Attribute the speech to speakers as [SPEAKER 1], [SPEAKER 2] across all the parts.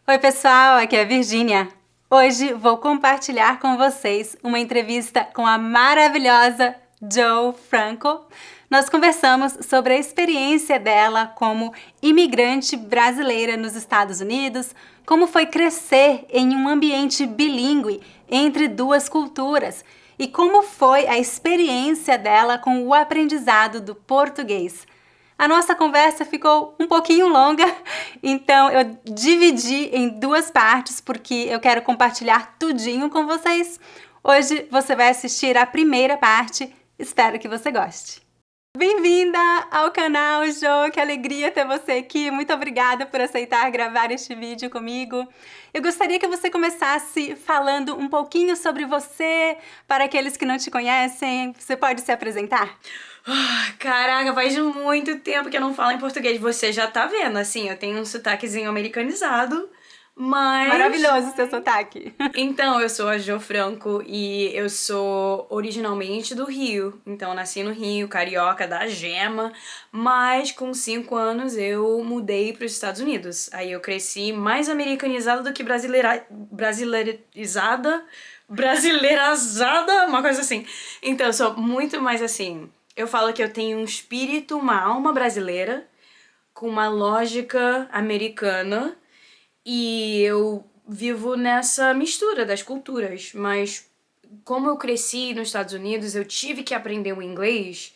[SPEAKER 1] Oi pessoal, aqui é a Virgínia. Hoje vou compartilhar com vocês uma entrevista com a maravilhosa Jo Franco. Nós conversamos sobre a experiência dela como imigrante brasileira nos Estados Unidos, como foi crescer em um ambiente bilíngue entre duas culturas e como foi a experiência dela com o aprendizado do português. A nossa conversa ficou um pouquinho longa, então eu dividi em duas partes porque eu quero compartilhar tudinho com vocês. Hoje você vai assistir a primeira parte, espero que você goste. Bem-vinda ao canal, Jo, que alegria ter você aqui. Muito obrigada por aceitar gravar este vídeo comigo. Eu gostaria que você começasse falando um pouquinho sobre você, para aqueles que não te conhecem. Você pode se apresentar?
[SPEAKER 2] Caraca, faz muito tempo que eu não falo em português. Você já tá vendo, assim, eu tenho um sotaquezinho americanizado, mas...
[SPEAKER 1] Maravilhoso o seu sotaque.
[SPEAKER 2] Então, eu sou a Jo Franco e eu sou originalmente do Rio. Então, eu nasci no Rio, carioca da gema, mas com 5 anos eu mudei para os Estados Unidos. Aí eu cresci mais americanizada do que brasileirazada, uma coisa assim. Então, eu sou muito mais assim... Eu falo que eu tenho um espírito, uma alma brasileira, com uma lógica americana, e eu vivo nessa mistura das culturas. Mas como eu cresci nos Estados Unidos, eu tive que aprender o inglês,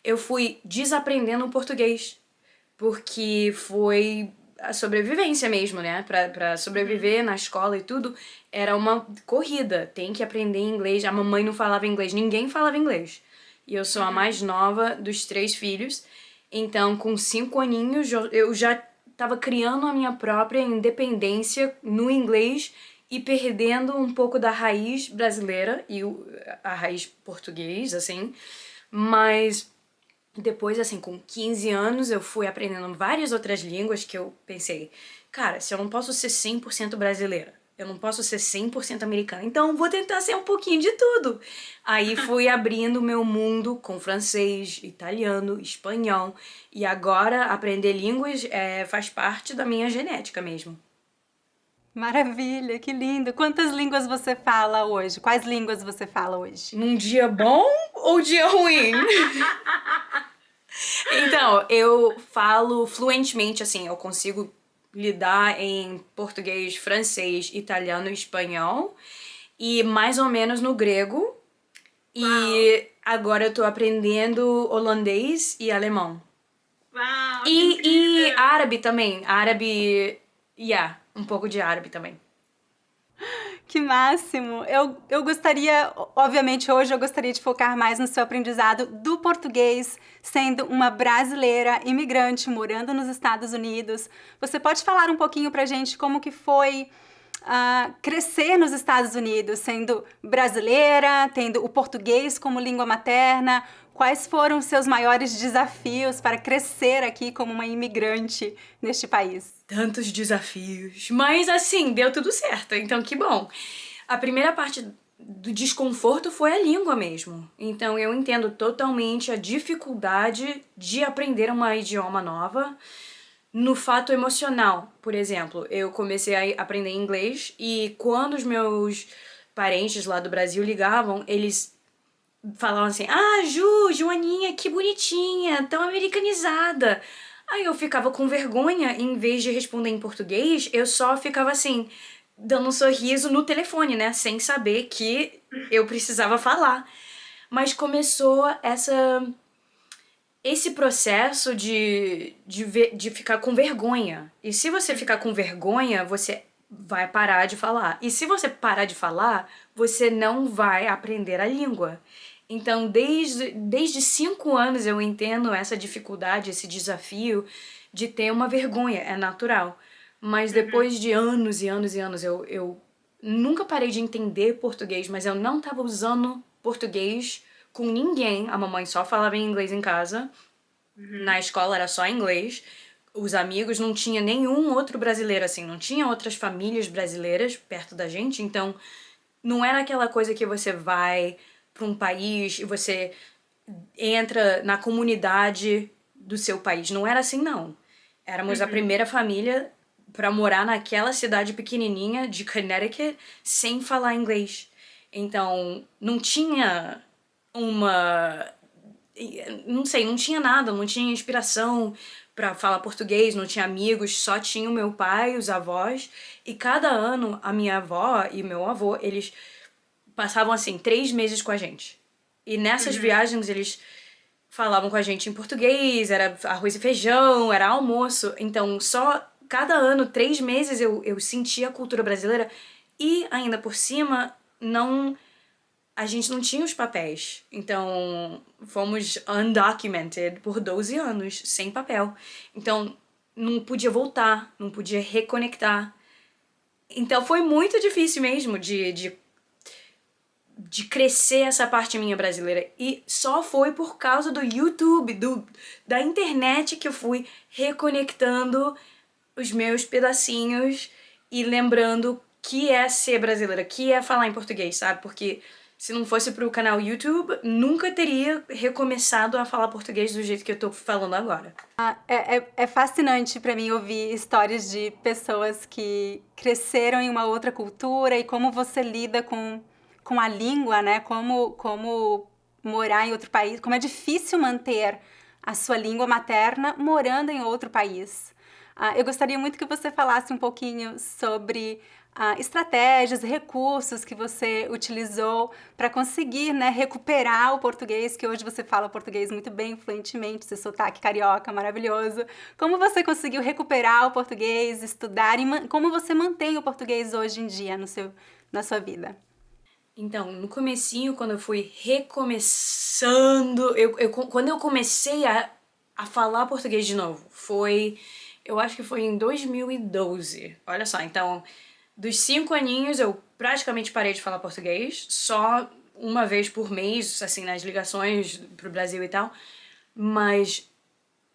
[SPEAKER 2] eu fui desaprendendo o português, porque foi a sobrevivência mesmo, né? Pra sobreviver na escola e tudo, era uma corrida. Tem que aprender inglês. A mamãe não falava inglês, ninguém falava inglês. E eu sou a mais nova dos 3 filhos. Então, com 5 aninhos, eu já estava criando a minha própria independência no inglês e perdendo um pouco da raiz brasileira e a raiz português, assim. Mas depois, assim, com 15 anos, eu fui aprendendo várias outras línguas que eu pensei, cara, se eu não posso ser 100% brasileira, eu não posso ser 100% americana, então vou tentar ser um pouquinho de tudo. Aí fui abrindo o meu mundo com francês, italiano, espanhol, e agora aprender línguas faz parte da minha genética mesmo.
[SPEAKER 1] Maravilha, que lindo! Quantas línguas você fala hoje? Quais línguas você fala hoje?
[SPEAKER 2] Num dia bom ou dia ruim? Então, eu falo fluentemente, assim, eu consigo lidar em português, francês, italiano e espanhol, e mais ou menos no grego. E agora eu tô aprendendo holandês e alemão.
[SPEAKER 1] Uau, que
[SPEAKER 2] E
[SPEAKER 1] incrível!
[SPEAKER 2] árabe também. Árabe, um pouco de árabe também.
[SPEAKER 1] Que máximo! Eu gostaria, obviamente hoje eu gostaria de focar mais no seu aprendizado do português, sendo uma brasileira imigrante morando nos Estados Unidos. Você pode falar um pouquinho pra gente como que foi crescer nos Estados Unidos, sendo brasileira, tendo o português como língua materna? Quais foram os seus maiores desafios para crescer aqui como uma imigrante neste país?
[SPEAKER 2] Tantos desafios. Mas assim, deu tudo certo, então que bom. A primeira parte do desconforto foi a língua mesmo. Então eu entendo totalmente a dificuldade de aprender uma idioma nova. No fato emocional, por exemplo, eu comecei a aprender inglês e quando os meus parentes lá do Brasil ligavam, eles falavam assim: Ah, Joaninha, que bonitinha, tão americanizada. Aí eu ficava com vergonha, em vez de responder em português, eu só ficava assim, dando um sorriso no telefone, né? Sem saber que eu precisava falar. Mas começou esse processo de ficar com vergonha. E se você ficar com vergonha, você vai parar de falar. E se você parar de falar, você não vai aprender a língua. Então, desde 5 anos eu entendo essa dificuldade, esse desafio de ter uma vergonha, é natural. Mas depois de anos e anos e anos, eu nunca parei de entender português, mas eu não estava usando português com ninguém. A mamãe só falava em inglês em casa. Na escola era só inglês. Os amigos não tinha nenhum outro brasileiro assim, não tinha outras famílias brasileiras perto da gente, então não era aquela coisa que você vai para um país e você entra na comunidade do seu país. Não era assim, não. Éramos a primeira família pra morar naquela cidade pequenininha de Connecticut sem falar inglês. Então, não tinha uma... Não sei, não tinha nada, não tinha inspiração pra falar português, não tinha amigos, só tinha o meu pai, os avós. E cada ano, a minha avó e meu avô, eles passavam, assim, 3 meses com a gente. E nessas viagens, eles falavam com a gente em português, era arroz e feijão, era almoço. Então, só cada ano, 3 meses, eu sentia a cultura brasileira. E, ainda por cima, não... A gente não tinha os papéis. Então, fomos undocumented por 12 anos, sem papel. Então, não podia voltar, não podia reconectar. Então, foi muito difícil mesmo de crescer essa parte minha brasileira. E só foi por causa do YouTube, da internet, que eu fui reconectando os meus pedacinhos e lembrando que é ser brasileira, que é falar em português, sabe? Porque se não fosse pro canal YouTube, nunca teria recomeçado a falar português do jeito que eu tô falando agora.
[SPEAKER 1] É fascinante para mim ouvir histórias de pessoas que cresceram em uma outra cultura e como você lida com a língua, né? Como morar em outro país, como é difícil manter a sua língua materna morando em outro país. Eu gostaria muito que você falasse um pouquinho sobre estratégias, recursos que você utilizou para conseguir, né, recuperar o português, que hoje você fala português muito bem, fluentemente, seu sotaque carioca maravilhoso. Como você conseguiu recuperar o português, estudar e como você mantém o português hoje em dia na sua vida?
[SPEAKER 2] Então, no comecinho, quando eu fui recomeçando, quando eu comecei a falar português de novo, eu acho que foi em 2012. Olha só, então, dos 5 aninhos eu praticamente parei de falar português, só uma vez por mês, assim, nas ligações pro Brasil e tal, mas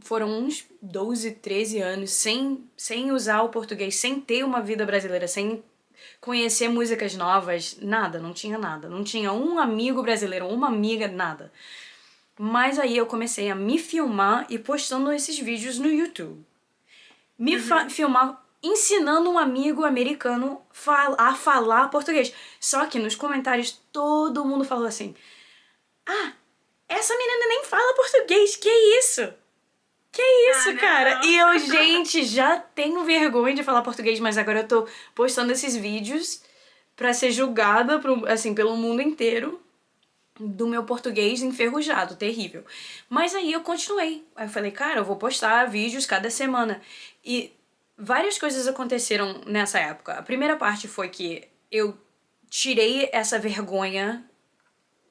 [SPEAKER 2] foram uns 12, 13 anos sem usar o português, sem ter uma vida brasileira, sem conhecer músicas novas, nada, não tinha nada. Não tinha um amigo brasileiro, uma amiga, nada. Mas aí eu comecei a me filmar e postando esses vídeos no YouTube. Filmar ensinando um amigo americano a falar português. Só que nos comentários todo mundo falou assim: ah, essa menina nem fala português, que isso? Que isso, cara? E eu, gente, já tenho vergonha de falar português, mas agora eu tô postando esses vídeos pra ser julgada, assim, pelo mundo inteiro do meu português enferrujado, terrível. Mas aí eu continuei. Aí eu falei, cara, eu vou postar vídeos cada semana. E várias coisas aconteceram nessa época. A primeira parte foi que eu tirei essa vergonha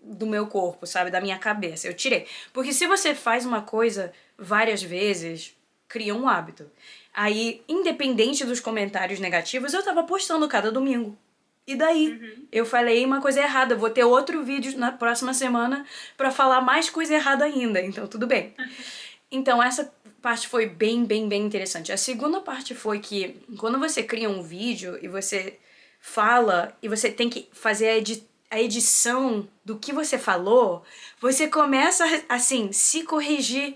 [SPEAKER 2] do meu corpo, sabe? Da minha cabeça. Eu tirei. Porque se você faz uma coisa várias vezes, cria um hábito. Aí, independente dos comentários negativos, eu tava postando cada domingo. E daí? Eu falei uma coisa errada. Vou ter outro vídeo na próxima semana pra falar mais coisa errada ainda. Então, tudo bem. Então, essa parte foi bem, bem, bem interessante. A segunda parte foi que quando você cria um vídeo e você fala e você tem que fazer a edição do que você falou, você começa, assim, se corrigir.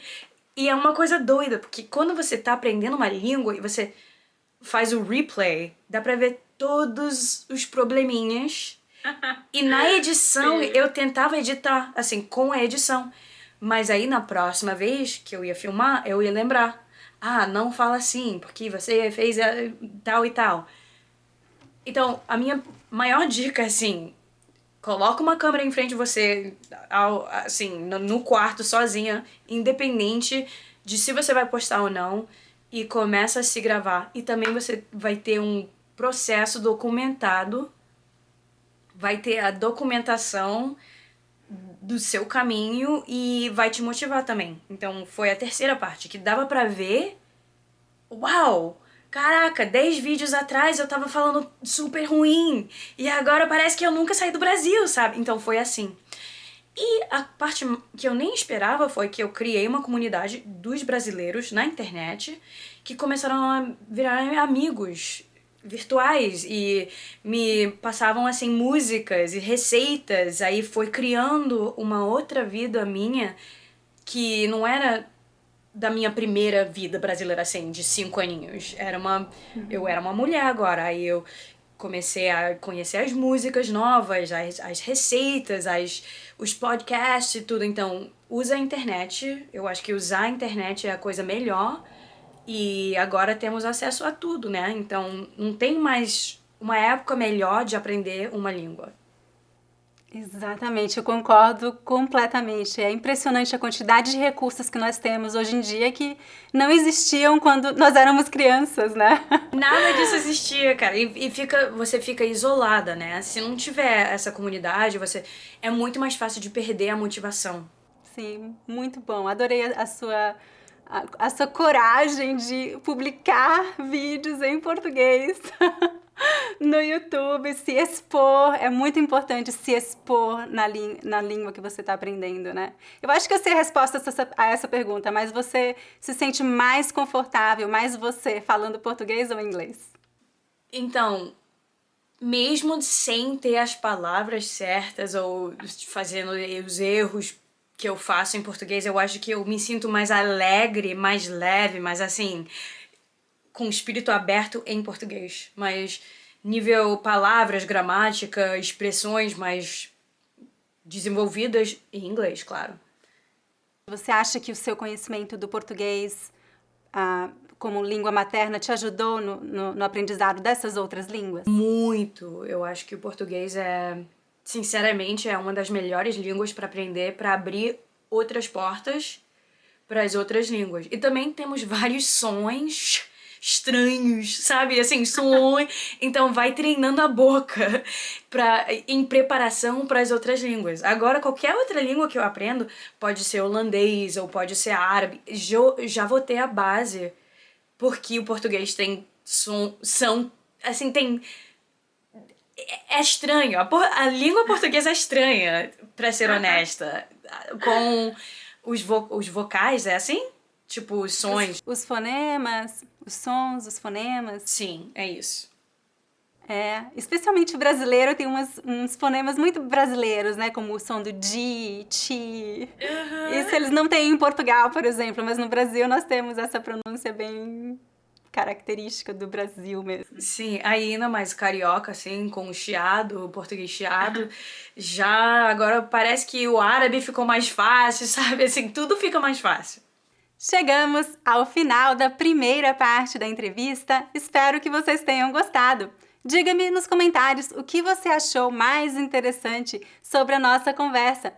[SPEAKER 2] E é uma coisa doida, porque quando você tá aprendendo uma língua e você faz o replay, dá pra ver todos os probleminhas. E na edição, eu tentava editar, assim, com a edição. Mas aí, na próxima vez que eu ia filmar, eu ia lembrar. Ah, não fala assim, porque você fez tal e tal. Então, a minha maior dica, assim, coloca uma câmera em frente de você, assim, no quarto, sozinha, independente de se você vai postar ou não, e começa a se gravar. E também você vai ter um processo documentado, vai ter a documentação do seu caminho e vai te motivar também. Então, foi a terceira parte, que dava pra ver, uau! Caraca, 10 vídeos atrás eu tava falando super ruim e agora parece que eu nunca saí do Brasil, sabe? Então foi assim. E a parte que eu nem esperava foi que eu criei uma comunidade dos brasileiros na internet que começaram a virar amigos virtuais e me passavam assim músicas e receitas. Aí foi criando uma outra vida minha que não era da minha primeira vida brasileira, assim, de 5 aninhos. Eu era uma mulher agora, aí eu comecei a conhecer as músicas novas, as receitas, os podcasts e tudo. Então, usa a internet. Eu acho que usar a internet é a coisa melhor. E agora temos acesso a tudo, né? Então, não tem mais uma época melhor de aprender uma língua.
[SPEAKER 1] Exatamente, eu concordo completamente. É impressionante a quantidade de recursos que nós temos hoje em dia que não existiam quando nós éramos crianças, né?
[SPEAKER 2] Nada disso existia, cara. Você fica isolada, né? Se não tiver essa comunidade, é muito mais fácil de perder a motivação.
[SPEAKER 1] Sim, muito bom. Adorei a sua coragem de publicar vídeos em português no YouTube, se expor. É muito importante se expor na língua que você está aprendendo, né? Eu acho que eu sei a resposta a essa pergunta, mas você se sente mais confortável, mais você, falando português ou inglês?
[SPEAKER 2] Então, mesmo sem ter as palavras certas ou fazendo os erros que eu faço em português, eu acho que eu me sinto mais alegre, mais leve, mais assim, com o espírito aberto em português. Mas nível palavras, gramática, expressões mais desenvolvidas em inglês, claro.
[SPEAKER 1] Você acha que o seu conhecimento do português como língua materna te ajudou no aprendizado dessas outras línguas?
[SPEAKER 2] Muito. Eu acho que o português sinceramente, é uma das melhores línguas para aprender, para abrir outras portas para as outras línguas. E também temos vários sons estranhos, sabe? Assim, sons. Então vai treinando a boca em preparação para as outras línguas. Agora, qualquer outra língua que eu aprendo, pode ser holandês ou pode ser árabe, já vou ter a base, porque o português tem assim, tem... É estranho. A língua portuguesa é estranha, pra ser honesta. Com os vocais, é assim? Tipo, os sons.
[SPEAKER 1] Os fonemas, os sons, os fonemas.
[SPEAKER 2] Sim, é isso.
[SPEAKER 1] Especialmente o brasileiro tem uns fonemas muito brasileiros, né? Como o som do di, ti. Isso eles não têm em Portugal, por exemplo, mas no Brasil nós temos essa pronúncia bem característica do Brasil mesmo.
[SPEAKER 2] Sim, ainda mais carioca, assim, com o chiado, o português chiado. Já agora parece que o árabe ficou mais fácil, sabe? Assim, tudo fica mais fácil.
[SPEAKER 1] Chegamos ao final da primeira parte da entrevista. Espero que vocês tenham gostado. Diga-me nos comentários o que você achou mais interessante sobre a nossa conversa.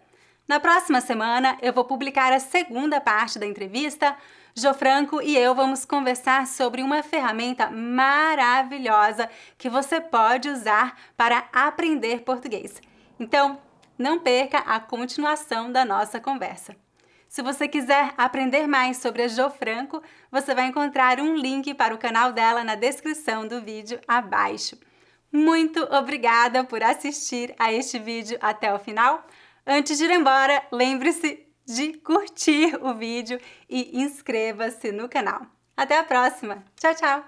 [SPEAKER 1] Na próxima semana, eu vou publicar a segunda parte da entrevista. Jo Franco e eu vamos conversar sobre uma ferramenta maravilhosa que você pode usar para aprender português. Então, não perca a continuação da nossa conversa. Se você quiser aprender mais sobre a Jo Franco, você vai encontrar um link para o canal dela na descrição do vídeo abaixo. Muito obrigada por assistir a este vídeo até o final. Antes de ir embora, lembre-se de curtir o vídeo e inscreva-se no canal. Até a próxima! Tchau, tchau!